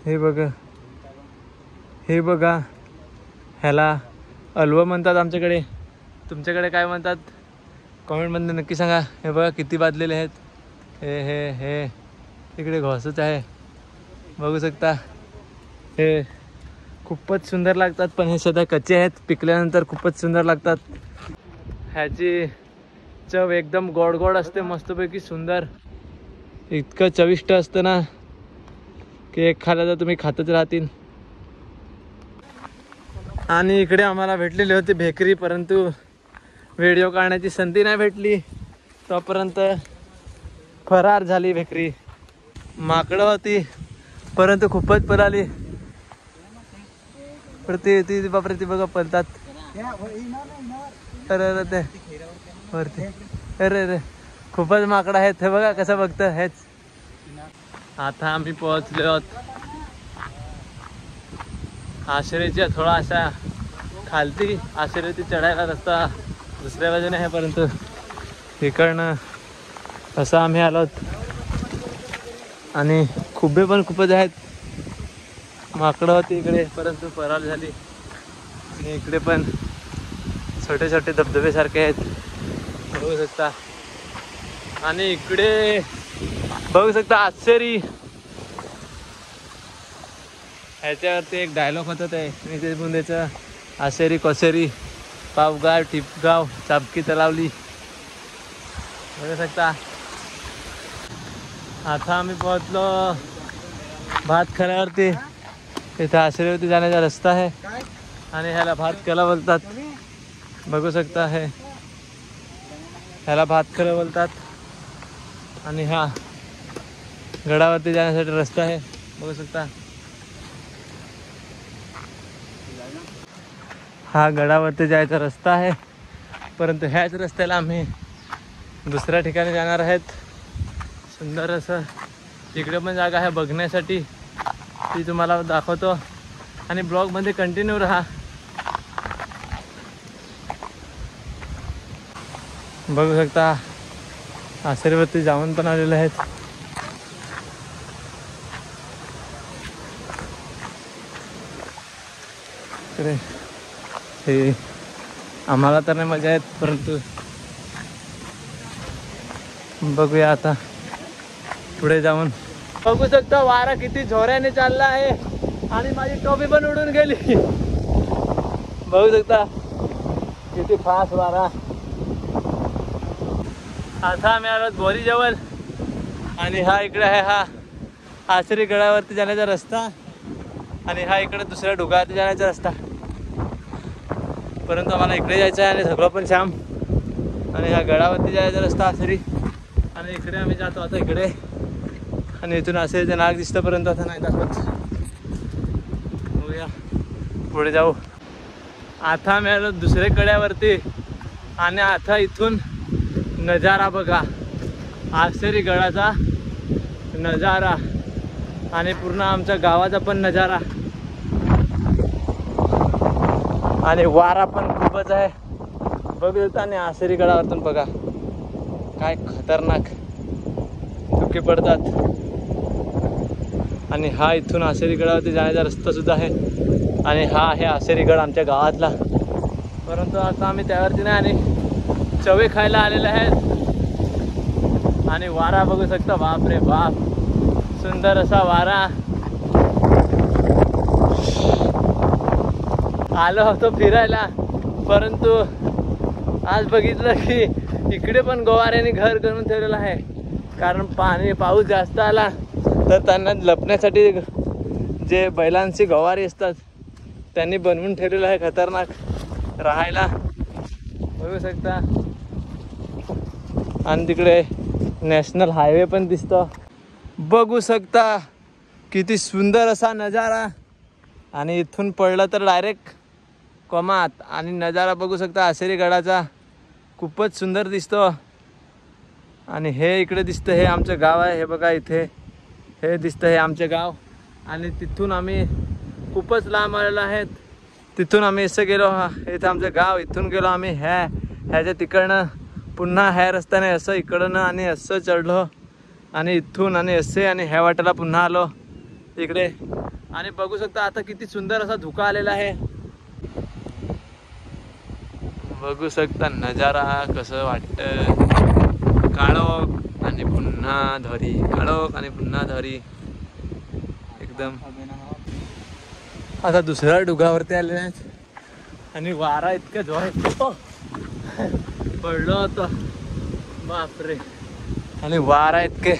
हे बघा ह्याला अलवा म्हणतात आमच्याकडे. तुमच्याकडे काय म्हणतात कमेंटमध्ये नक्की सांगा. हे बघा किती बादलेले आहेत. हे हे हे इकडे घोसच आहे बघू शकता. हे खूपच सुंदर लागतात पण हे सध्या कच्चे आहेत. पिकल्यानंतर खूपच सुंदर लागतात. ह्याची चव एकदम गोड गोड असते मस्तपैकी सुंदर. इतकं चविष्ट असतं ना की एक खायला तर तुम्ही खातच राहतील. आणि इकडे आम्हाला भेटलेली होती भेकरी परंतु व्हिडिओ काढण्याची संधी नाही भेटली. तोपर्यंत फरार झाली भेकरी. माकडं होती परंतु खूपच पळाली. ती बापरे ती बघा पळतात. अरे ते वरती अरे खूपच माकडं आहेत. हे बघा कसं बघतं हेच. आता आम्ही पोहोचलो आहोत आश्रयच्या थोडासा खालती. आश्रयती चढायला रस्ता दुसऱ्या बाजूने आहे परंतु इकडनं असं आम्ही आलो. आणि खुबे पण खूपच आहेत. माकडं होती इकडे परंतु परार झाली. आणि इकडे पण छोटे छोटे धबधबे सारखे आहेत बघू शकता. आणि इकडे बघू शकता आश्चर्य. ह्याच्यावरती एक डायलॉग होता ते नितेश बुंदेचं. आशेरी कोसेरी पावगाव टिपगाव चाबकी तलावली बघू शकता. आता आम्ही पोहोचलो भातखळ्यावरती. इथे आश्रयवरती जाण्याचा रस्ता आहे आणि ह्याला भातखळा बोलतात बघू शकता. हे ह्याला भातखळा बोलतात. आणि हा गडावरती जाण्यासाठी रस्ता आहे बघू शकता. हा गडावरती जायचा रस्ता आहे परंतु ह्याच रस्त्याला आम्ही दुसऱ्या ठिकाणी जाणार आहेत. सुंदर असं तिकडे पण जागा आहे बघण्यासाठी. ती तुम्हाला दाखवतो आणि ब्लॉगमध्ये कंटिन्यू राहा. बघू शकता आश्रयवरती जाऊन पण आलेले आहेत. हे आम्हाला तर नाही मजा येत परंतु बघूया आता पुढे जाऊन. बघू शकता वारा किती जोराने चालला आहे आणि माझी टोपी पण उडून गेली. बघू शकता किती फास्ट वारा. आता आम्ही आलो बोरी जवळ आणि हा इकडे आहे हा आश्रय गडावरती जाण्याचा रस्ता आणि हा इकडे दुसऱ्या डोंगरावरती जाण्याचा रस्ता. परंतु आम्हाला इकडे जायचं आहे आणि सगळं पण श्याम. आणि हा गडावरती जायचा रस्ता आसरी आणि इकडे आम्ही जातो आता इकडे. आणि इथून आसरीचं नाग दिसतं परंतु आता नाही दाखवत. बघूया पुढे जाऊ. आता आम्ही आलो दुसऱ्या कड्यावरती आणि आता इथून नजारा बघा. आसरी गडाचा नजारा आणि पूर्ण आमच्या गावाचा पण नजारा. आणि वारा पण खूपच आहे बघू शकता. आणि आसरी गडावरतून बघा काय खतरनाक धुके पडतात. आणि हा इथून आसरी गडावरती जाण्याचा रस्ता सुद्धा आहे. आणि हा आहे आसरी गड आमच्या गावातला. परंतु आता आम्ही त्यावरती नाही आणि चवे खायला आलेले आहेत. आणि वारा बघू शकता बाप रे बाप सुंदर असा वारा. आलो होतो फिरायला परंतु आज बघितलं की इकडे पण गोवाऱ्याने घर करून ठेवलेलं आहे. कारण पाऊस जास्त आला तर त्यांना लपण्यासाठी जे बैलांची गवारी असतात त्यांनी बनवून ठेवलेलं आहे खतरनाक राहायला बघू शकता. आणि तिकडे नॅशनल हायवे पण दिसतो बघू शकता. किती सुंदर असा नजारा. आणि इथून पडलं तर डायरेक्ट कोमात. आणि नजारा बघू शकता आसरी गडाचा खूपच सुंदर दिसतो. आणि हे इकडे दिसतं हे आमचं गाव आहे. हे बघा इथे हे दिसतं हे आमचे गाव. आणि तिथून आम्ही खूपच लांब आलेलो आहेत. तिथून आम्ही असं गेलो इथं आमचं गाव. इथून गेलो आम्ही ह्याच्या तिकडनं पुन्हा ह्या रस्त्याने असं इकडनं आणि असं चढलो आणि इथून आणि असे आणि ह्या वाटेला पुन्हा आलो. इकडे. आणि बघू शकता आता किती सुंदर असा धुका आलेला आहे. बघू शकता नजारा कसं वाटतं. काळोख आणि पुन्हा धरी, काळोख आणि पुन्हा धरी एकदम. आता दुसऱ्या डुगावरती आले आहेत आणि वारा इतकं जोरात पडलो होतं बापरे. आणि वारा इतके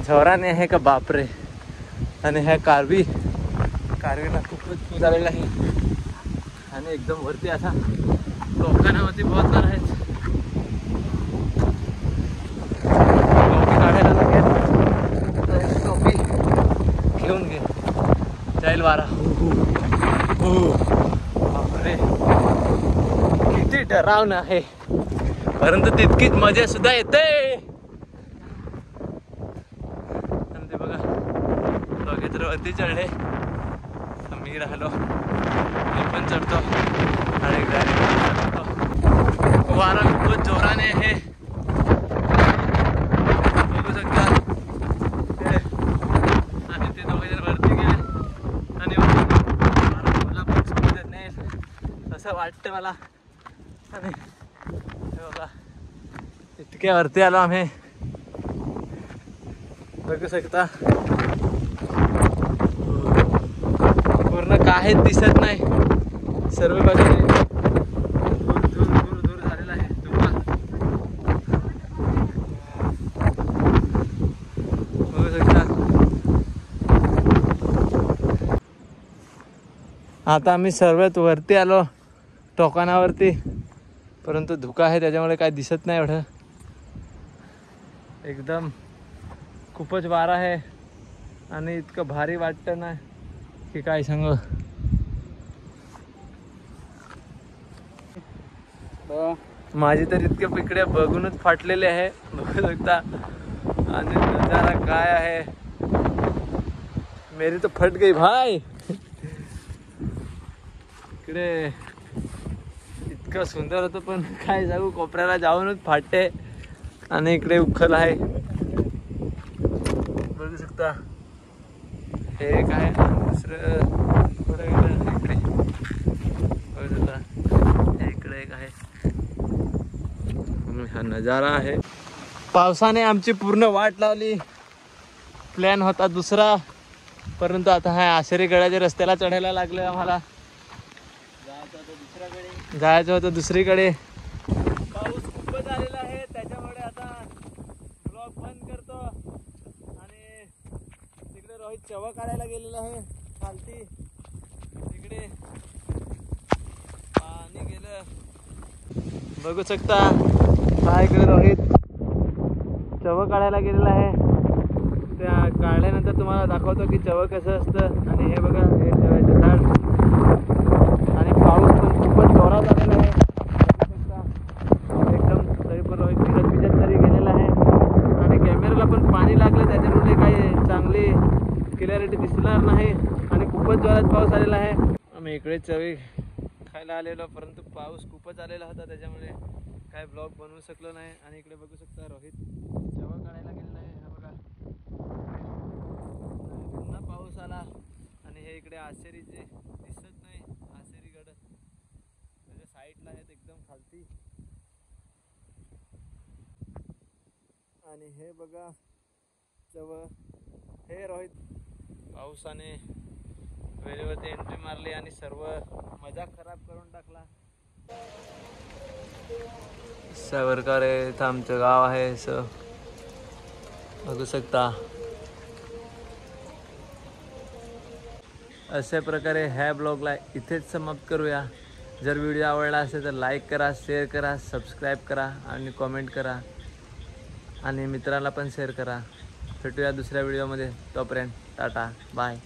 जोराने आहे का बापरे. आणि ह्या कारवीला खूपच पूज आलेला आहे. आणि एकदम वरती असा टोकाणावरती पोहोचणार आहेत. टोपी काढायला लागेल. टोपी घेऊन घे, जाईल वारा. बापरे किती डरावणं आहे, परंतु तितकीच मजा सुद्धा येते. आणि ते बघा दोघे तर वरती चढले. मी राहिलो, मी पण चढतो आणि चढतो. वारा खूपच जोराने आहे. बघू शकता. आणि ते दोघे जण वरती गेले आणि वारा मला पण सुरू देत नाही असं वाटतं मला. आणि बघा इतक्या वरती आलो आम्ही. बघू शकता पूर्ण काहीच दिसत नाही. सर्व बाजूने दूर दूर दूर झालेला आहे धुका. बघू शकता. आता आम्ही सर्वात वरती आलो टोकाणावरती, परंतु धुका आहे त्याच्यामुळे काही दिसत नाही एवढं. एकदम खूपच वारा आहे आणि इतकं भारी वाटतं ना की काय सांगू. माझी तर इतके पिकडे बघूनच फाटलेले आहे. बघू शकता. आणि नजारा काय आहे. मेरी तो फट गई भाई. इकडे इतकं सुंदर होतं पण काय सांगू कोपऱ्याला जाऊनच फाटते. आणि इकडे उखल आहे बघू शकता. हे काय दुसरं पुढे इकडे बघू शकता. हे इकडे एक आहे. हा नजारा आहे. पावसाने आमची पूर्ण वाट लावली. प्लॅन होता दुसरा, परंतु आता हा आशेरी गडाच्या रस्त्याला चढायला लागलं. आम्हाला जायचं होतं दुसरीकडे. पाऊस खूपच आलेला आहे त्याच्यामुळे आता ब्लॉग बंद करतो. आणि तिकडे रोहित चवा काढायला गेलेला आहे खालती. तिकडे पाणी गेलं बघू शकता. हा इकडे रोहित चव काढायला गेलेला आहे. त्या काढल्यानंतर तुम्हाला दाखवतो की चव कसं असतं. आणि हे बघा हे चवायचं झाड. आणि पाऊस पण खूपच जोरात आलेला आहे एकदम. तरी पण रोहित भिजत तरी गेलेला आहे. आणि कॅमेऱ्याला पण पाणी लागलं त्याच्यामुळे काही चांगली क्लिअरिटी दिसणार नाही. आणि खूपच जोरात पाऊस आलेला आहे. आम्ही इकडे चवी खायला आलेलो, परंतु पाऊस खूपच आलेला होता त्याच्यामुळे काय ब्लॉग बनवू शकलो नाही. आणि इकडे बघू शकता रोहित चवा काढायला गेलेला आहे. हा बघा पुन्हा पाऊस आला. आणि हे इकडे आशेरीचे दिसत नाही. आशेरी गड त्याच्या साईडला आहेत एकदम खालती. आणि हे बघा चव. हे रोहित पावसाने वेळेवरती एंट्री मारली आणि सर्व मजा खराब करून टाकला. सावरकर इथं आमचं गाव आहे असं बघू शकता. अशा प्रकारे ह्या ब्लॉगला इथेच समाप्त करूया. जर व्हिडिओ आवडला असेल तर लाईक करा, शेअर करा, सबस्क्राईब करा आणि कमेंट करा. आणि मित्राला पण शेअर करा. भेटूया दुसऱ्या व्हिडिओमध्ये. तोपर्यंत टाटा बाय.